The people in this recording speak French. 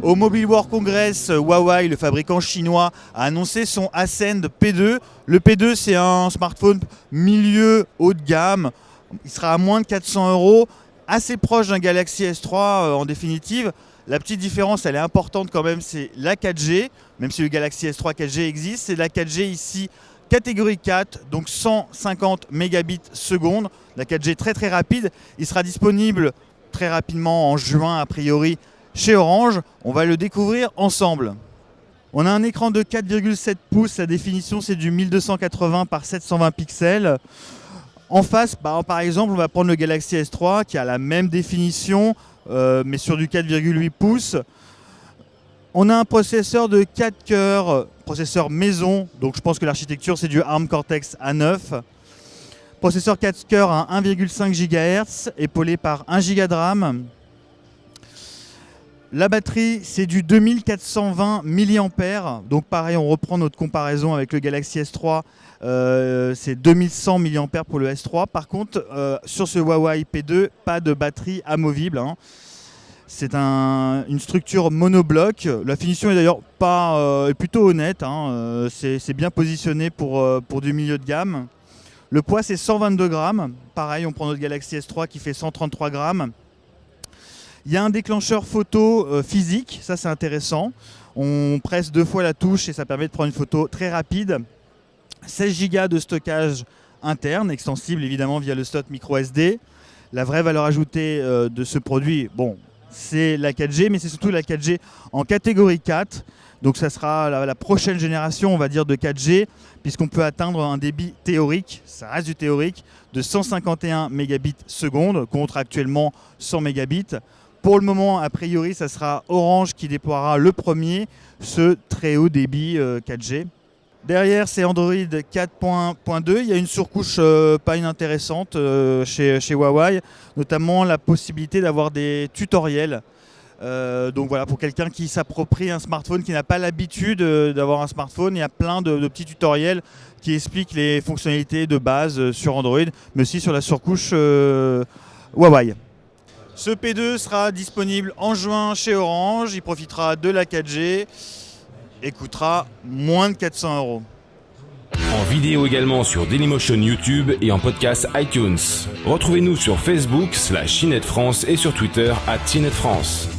Au Mobile World Congress, Huawei, le fabricant chinois, a annoncé son Ascend P2. Le P2, c'est un smartphone milieu haut de gamme. Il sera à moins de 400 €, assez proche d'un Galaxy S3 en définitive. La petite différence, elle est importante quand même, c'est la 4G. Même si le Galaxy S3 4G existe, c'est la 4G ici catégorie 4, donc 150 mégabits seconde. La 4G très très rapide. Il sera disponible très rapidement en juin a priori chez Orange. On va le découvrir ensemble. On a un écran de 4,7 pouces, la définition c'est du 1280 par 720 pixels. En face, par exemple, on va prendre le Galaxy S3 qui a la même définition, mais sur du 4,8 pouces. On a un processeur de 4 cœurs, processeur maison, donc je pense que l'architecture c'est du ARM Cortex A9. Processeur 4 cœurs à 1,5 GHz, épaulé par 1 Go de RAM. La batterie, c'est du 2420 mAh. Donc pareil, on reprend notre comparaison avec le Galaxy S3. C'est 2100 mAh pour le S3. Par contre, sur ce Huawei P2, pas de batterie amovible, hein. C'est une structure monobloc. La finition est d'ailleurs est plutôt honnête, hein. C'est bien positionné pour du milieu de gamme. Le poids, c'est 122 grammes. Pareil, on prend notre Galaxy S3 qui fait 133 grammes. Il y a un déclencheur photo physique, ça c'est intéressant. On presse 2 fois la touche et ça permet de prendre une photo très rapide. 16 Go de stockage interne, extensible évidemment via le slot micro SD. La vraie valeur ajoutée de ce produit, bon, c'est la 4G, mais c'est surtout la 4G en catégorie 4. Donc ça sera la prochaine génération, on va dire, de 4G, puisqu'on peut atteindre un débit théorique, ça reste du théorique, de 151 mégabits seconde, contre actuellement 100 mégabits. Pour le moment, a priori, ça sera Orange qui déploiera le premier, ce très haut débit 4G. Derrière, c'est Android 4.2. Il y a une surcouche pas inintéressante chez Huawei, notamment la possibilité d'avoir des tutoriels. Donc voilà, pour quelqu'un qui s'approprie un smartphone, qui n'a pas l'habitude d'avoir un smartphone, il y a plein de petits tutoriels qui expliquent les fonctionnalités de base sur Android, mais aussi sur la surcouche Huawei. Ce P2 sera disponible en juin chez Orange, il profitera de la 4G et coûtera moins de 400 €. En vidéo également sur Dailymotion YouTube et en podcast iTunes. Retrouvez-nous sur Facebook /CNET France et sur Twitter @CNET France.